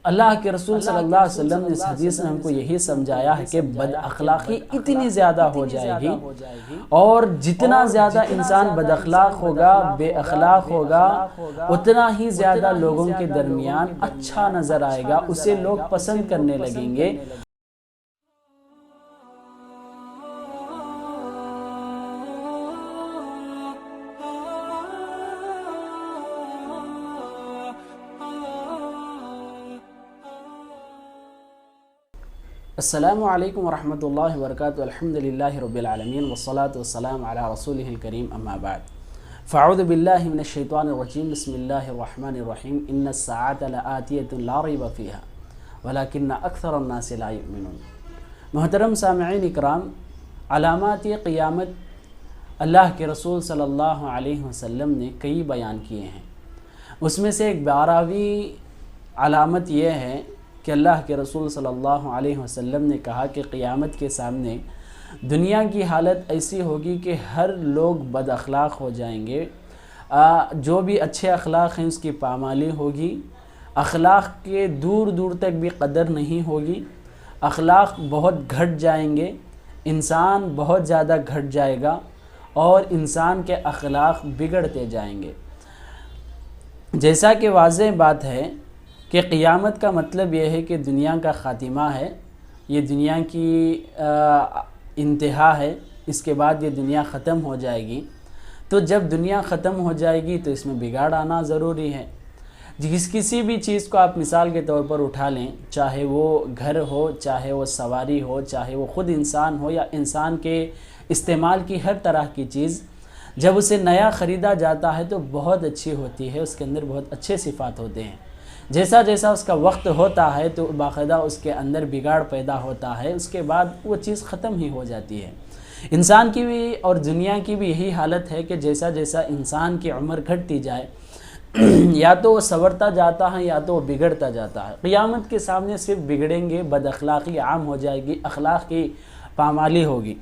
اللہ کے رسول صلی اللہ علیہ وسلم نے اس حدیث میں ہم کو یہی سمجھایا ہے کہ بد اخلاقی اتنی زیادہ ہو جائے گی، اور جتنا زیادہ انسان بد اخلاق ہوگا، بے اخلاق ہوگا، اتنا ہی زیادہ لوگوں کے درمیان اچھا نظر آئے گا، اسے لوگ پسند کرنے لگیں گے۔ السلام علیکم ورحمۃ اللہ وبرکاتہ، الحمدللہ رب العالمین والصلاة والسلام علی رسولہ الکریم، اما بعد فاعوذ باللہ من الشیطان الرجیم، بسم اللہ الرحمن الرحیم، ان الساعة لآتیۃ لا ریب فیہا ولکن اکثر الناس لا یؤمنون۔ محترم سامعین اکرام، علامات قیامت اللہ کے رسول صلی اللہ علیہ وسلم نے کئی بیان کیے ہیں، اس میں سے ایک 12ویں علامت یہ ہے کہ اللہ کے رسول صلی اللہ علیہ وسلم نے کہا کہ قیامت کے سامنے دنیا کی حالت ایسی ہوگی کہ ہر لوگ بد اخلاق ہو جائیں گے، جو بھی اچھے اخلاق ہیں اس کی پامالی ہوگی، اخلاق کے دور دور تک بھی قدر نہیں ہوگی، اخلاق بہت گھٹ جائیں گے، انسان بہت زیادہ گھٹ جائے گا اور انسان کے اخلاق بگڑتے جائیں گے۔ جیسا کہ واضح بات ہے کہ قیامت کا مطلب یہ ہے کہ دنیا کا خاتمہ ہے، یہ دنیا کی انتہا ہے، اس کے بعد یہ دنیا ختم ہو جائے گی۔ تو جب دنیا ختم ہو جائے گی تو اس میں بگاڑ آنا ضروری ہے۔ کسی بھی چیز کو آپ مثال کے طور پر اٹھا لیں، چاہے وہ گھر ہو، چاہے وہ سواری ہو، چاہے وہ خود انسان ہو، یا انسان کے استعمال کی ہر طرح کی چیز، جب اسے نیا خریدا جاتا ہے تو بہت اچھی ہوتی ہے، اس کے اندر بہت اچھے صفات ہوتے ہیں۔ جیسا جیسا اس کا وقت ہوتا ہے تو باقاعدہ اس کے اندر بگاڑ پیدا ہوتا ہے، اس کے بعد وہ چیز ختم ہی ہو جاتی ہے۔ انسان کی بھی اور دنیا کی بھی یہی حالت ہے کہ جیسا جیسا انسان کی عمر گھٹتی جائے یا تو وہ سنورتا جاتا ہے یا تو وہ بگڑتا جاتا ہے۔ قیامت کے سامنے صرف بگڑیں گے، بد اخلاقی عام ہو جائے گی، اخلاق کی پامالی ہوگی۔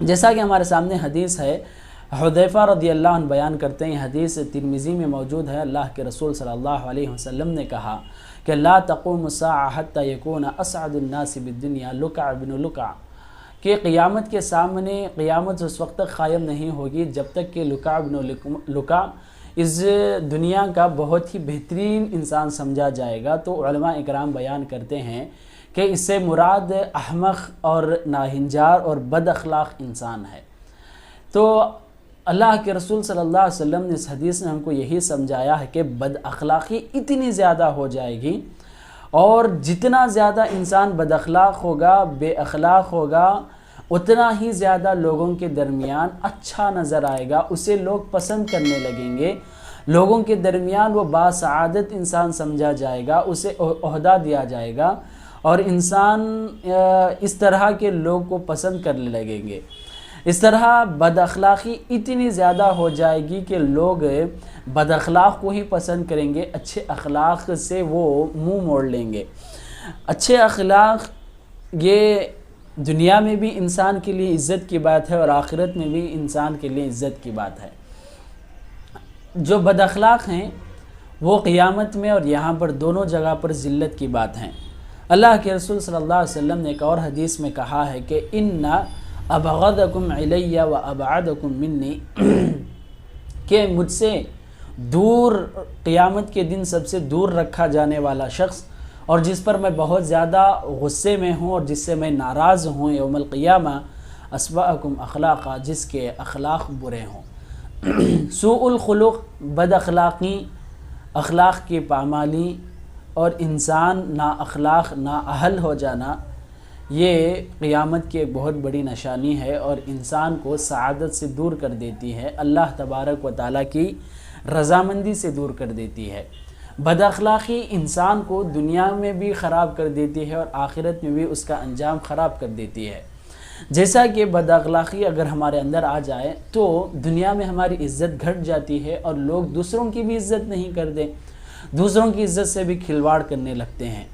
جیسا کہ ہمارے سامنے حدیث ہے، حذیفہ رضی اللہ عنہ بیان کرتے ہیں، حدیث ترمذی میں موجود ہے، اللہ کے رسول صلی اللہ علیہ وسلم نے کہا کہ لا تقوم الساعة حتى يكون اسعد الناس بالدنيا لکع بن لکع، کہ قیامت کے سامنے قیامت اس وقت تک قائم نہیں ہوگی جب تک کہ لکع بن لکع اس دنیا کا بہت ہی بہترین انسان سمجھا جائے گا۔ تو علماء اکرام بیان کرتے ہیں کہ اس سے مراد احمق اور ناہنجار اور بد اخلاق انسان ہے۔ تو اللہ کے رسول صلی اللہ علیہ وسلم نے اس حدیث میں ہم کو یہی سمجھایا ہے کہ بد اخلاقی اتنی زیادہ ہو جائے گی، اور جتنا زیادہ انسان بد اخلاق ہوگا، بے اخلاق ہوگا، اتنا ہی زیادہ لوگوں کے درمیان اچھا نظر آئے گا، اسے لوگ پسند کرنے لگیں گے، لوگوں کے درمیان وہ باسعادت انسان سمجھا جائے گا، اسے عہدہ دیا جائے گا، اور انسان اس طرح کے لوگ کو پسند کرنے لگیں گے۔ اس طرح بد اخلاقی اتنی زیادہ ہو جائے گی کہ لوگ بد اخلاق کو ہی پسند کریں گے، اچھے اخلاق سے وہ منہ موڑ لیں گے۔ اچھے اخلاق یہ دنیا میں بھی انسان کے لیے عزت کی بات ہے اور آخرت میں بھی انسان کے لیے عزت کی بات ہے۔ جو بد اخلاق ہیں وہ قیامت میں اور یہاں پر دونوں جگہ پر ذلت کی بات ہیں۔ اللہ کے رسول صلی اللہ علیہ وسلم نے ایک اور حدیث میں کہا ہے کہ ان ابغضکم علی و ابعدکم منی، کہ مجھ سے دور قیامت کے دن سب سے دور رکھا جانے والا شخص، اور جس پر میں بہت زیادہ غصے میں ہوں اور جس سے میں ناراض ہوں یوم القیامہ، اسوأکم اخلاقا، جس کے اخلاق برے ہوں۔ سوء الخلق، بد اخلاقی، اخلاق کی پامالی اور انسان نا اخلاق نا اہل ہو جانا، یہ قیامت کی ایک بہت بڑی نشانی ہے اور انسان کو سعادت سے دور کر دیتی ہے، اللہ تبارک و تعالیٰ کی رضامندی سے دور کر دیتی ہے۔ بد اخلاقی انسان کو دنیا میں بھی خراب کر دیتی ہے اور آخرت میں بھی اس کا انجام خراب کر دیتی ہے۔ جیسا کہ بد اخلاقی اگر ہمارے اندر آ جائے تو دنیا میں ہماری عزت گھٹ جاتی ہے اور لوگ دوسروں کی بھی عزت نہیں کرتے، دوسروں کی عزت سے بھی کھلواڑ کرنے لگتے ہیں۔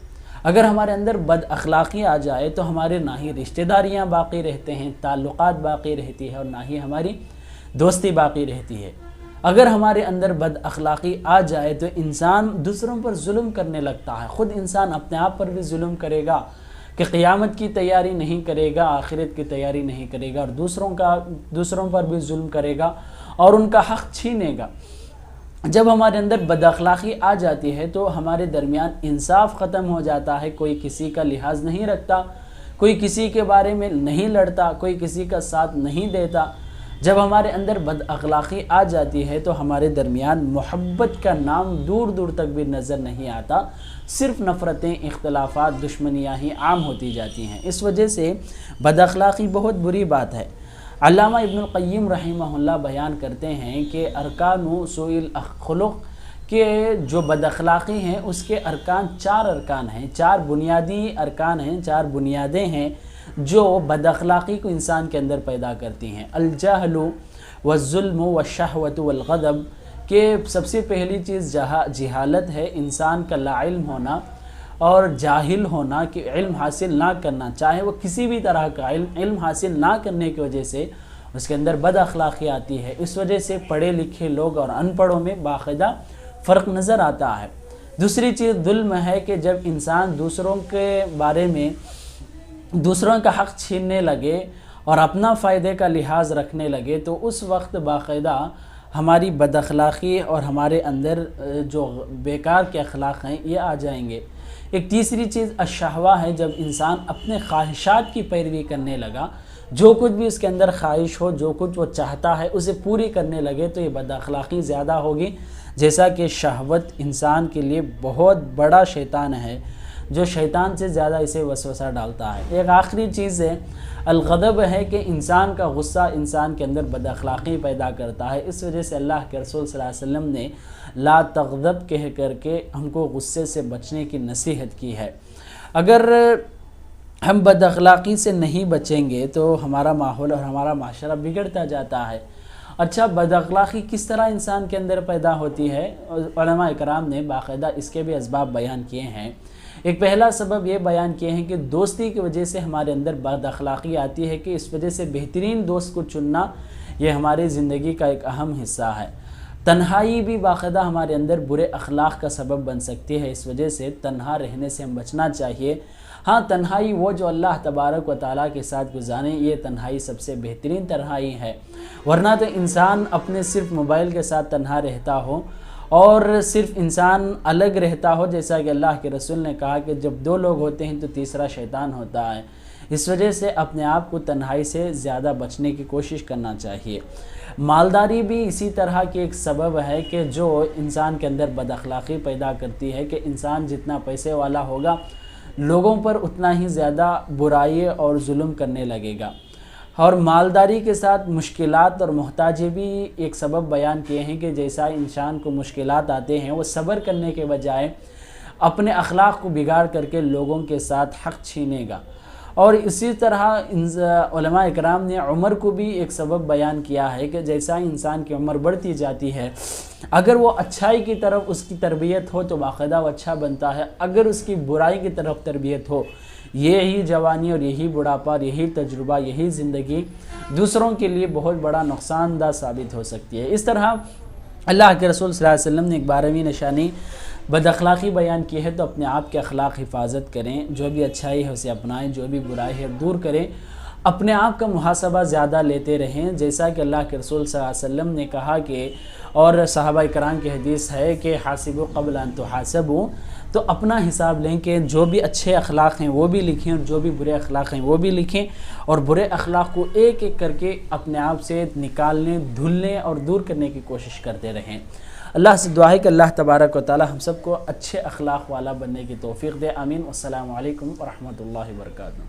اگر ہمارے اندر بد اخلاقی آ جائے تو ہمارے نہ ہی رشتہ داریاں باقی رہتے ہیں، تعلقات باقی رہتی ہے، اور نہ ہی ہماری دوستی باقی رہتی ہے۔ اگر ہمارے اندر بد اخلاقی آ جائے تو انسان دوسروں پر ظلم کرنے لگتا ہے، خود انسان اپنے آپ پر بھی ظلم کرے گا کہ قیامت کی تیاری نہیں کرے گا، آخرت کی تیاری نہیں کرے گا، اور دوسروں پر بھی ظلم کرے گا اور ان کا حق چھینے گا۔ جب ہمارے اندر بد اخلاقی آ جاتی ہے تو ہمارے درمیان انصاف ختم ہو جاتا ہے، کوئی کسی کا لحاظ نہیں رکھتا، کوئی کسی کے بارے میں نہیں لڑتا، کوئی کسی کا ساتھ نہیں دیتا۔ جب ہمارے اندر بد اخلاقی آ جاتی ہے تو ہمارے درمیان محبت کا نام دور دور تک بھی نظر نہیں آتا، صرف نفرتیں، اختلافات، دشمنیاں ہی عام ہوتی جاتی ہیں۔ اس وجہ سے بد اخلاقی بہت بری بات ہے۔ علامہ ابن القیم رحمہ اللہ بیان کرتے ہیں کہ ارکان سوء الخلق کے جو بد اخلاقی ہیں اس کے چار ارکان ہیں، چار بنیادی ارکان ہیں، چار بنیادیں ہیں جو بد اخلاقی کو انسان کے اندر پیدا کرتی ہیں۔ الجہل والظلم والشہوۃ والغضب، کہ سب سے پہلی چیز جہالت ہے، انسان کا لا علم ہونا اور جاہل ہونا، کہ علم حاصل نہ کرنا، چاہے وہ کسی بھی طرح کا علم حاصل نہ کرنے کی وجہ سے اس کے اندر بد اخلاقی آتی ہے۔ اس وجہ سے پڑھے لکھے لوگ اور ان پڑھوں میں باقاعدہ فرق نظر آتا ہے۔ دوسری چیز ظلم ہے کہ جب انسان دوسروں کے بارے میں دوسروں کا حق چھیننے لگے اور اپنا فائدے کا لحاظ رکھنے لگے تو اس وقت باقاعدہ ہماری بد اخلاقی اور ہمارے اندر جو بیکار کے اخلاق ہیں یہ آ جائیں گے۔ ایک تیسری چیز الشہوہ ہے، جب انسان اپنے خواہشات کی پیروی کرنے لگا، جو کچھ بھی اس کے اندر خواہش ہو، جو کچھ وہ چاہتا ہے اسے پوری کرنے لگے تو یہ بد اخلاقی زیادہ ہوگی، جیسا کہ شہوت انسان کے لیے بہت بڑا شیطان ہے، جو شیطان سے زیادہ اسے وسوسہ ڈالتا ہے۔ ایک آخری چیز ہے الغضب، ہے کہ انسان کا غصہ انسان کے اندر بد اخلاقی پیدا کرتا ہے۔ اس وجہ سے اللہ کے رسول صلی اللہ علیہ وسلم نے لا تغضب کہہ کر کے ہم کو غصے سے بچنے کی نصیحت کی ہے۔ اگر ہم بد اخلاقی سے نہیں بچیں گے تو ہمارا ماحول اور ہمارا معاشرہ بگڑتا جاتا ہے۔ اچھا، بد اخلاقی کس طرح انسان کے اندر پیدا ہوتی ہے؟ علماء اکرام نے باقاعدہ اس کے بھی اسباب بیان کیے ہیں۔ ایک پہلا سبب یہ بیان کیے ہیں کہ دوستی کی وجہ سے ہمارے اندر بد اخلاقی آتی ہے، کہ اس وجہ سے بہترین دوست کو چننا یہ ہماری زندگی کا ایک اہم حصہ ہے۔ تنہائی بھی باقاعدہ ہمارے اندر برے اخلاق کا سبب بن سکتی ہے، اس وجہ سے تنہا رہنے سے ہم بچنا چاہیے۔ ہاں، تنہائی وہ جو اللہ تبارک و تعالیٰ کے ساتھ گزاریں، یہ تنہائی سب سے بہترین تنہائی ہے، ورنہ تو انسان اپنے صرف موبائل کے ساتھ تنہا رہتا ہو اور صرف انسان الگ رہتا ہو، جیسا کہ اللہ کے رسول نے کہا کہ جب دو لوگ ہوتے ہیں تو تیسرا شیطان ہوتا ہے۔ اس وجہ سے اپنے آپ کو تنہائی سے زیادہ بچنے کی کوشش کرنا چاہیے۔ مالداری بھی اسی طرح کی ایک سبب ہے کہ جو انسان کے اندر بد اخلاقی پیدا کرتی ہے، کہ انسان جتنا پیسے والا ہوگا لوگوں پر اتنا ہی زیادہ برائی اور ظلم کرنے لگے گا۔ اور مالداری کے ساتھ مشکلات اور محتاجی بھی ایک سبب بیان کیے ہیں، کہ جیسا انسان کو مشکلات آتے ہیں وہ صبر کرنے کے بجائے اپنے اخلاق کو بگاڑ کر کے لوگوں کے ساتھ حق چھینے گا۔ اور اسی طرح علماء اکرام نے عمر کو بھی ایک سبب بیان کیا ہے، کہ جیسا انسان کی عمر بڑھتی جاتی ہے، اگر وہ اچھائی کی طرف اس کی تربیت ہو تو باقاعدہ وہ اچھا بنتا ہے، اگر اس کی برائی کی طرف تربیت ہو، یہی جوانی اور یہی بڑھاپا اور یہی تجربہ، یہی زندگی دوسروں کے لیے بہت بڑا نقصان دہ ثابت ہو سکتی ہے۔ اس طرح اللہ کے رسول صلی اللہ علیہ وسلم نے ایک 12ویں نشانی بد اخلاقی بیان کی ہے، تو اپنے آپ کے اخلاق حفاظت کریں، جو بھی اچھائی ہے اسے اپنائیں، جو بھی برائی ہے دور کریں، اپنے آپ کا محاسبہ زیادہ لیتے رہیں، جیسا کہ اللہ کے رسول صلی اللہ علیہ وسلم نے کہا کہ، اور صحابہ کرام کی حدیث ہے کہ حاسبوا قبل ان تحاسبوا، تو اپنا حساب لیں کہ جو بھی اچھے اخلاق ہیں وہ بھی لکھیں اور جو بھی برے اخلاق ہیں وہ بھی لکھیں، اور برے اخلاق کو ایک ایک کر کے اپنے آپ سے نکالنے، دھلنے اور دور کرنے کی کوشش کرتے رہیں۔ اللہ سے دعا ہے کہ اللہ تبارک و تعالی ہم سب کو اچھے اخلاق والا بننے کی توفیق دے، آمین۔ والسلام علیکم ورحمۃ اللہ وبرکاتہ۔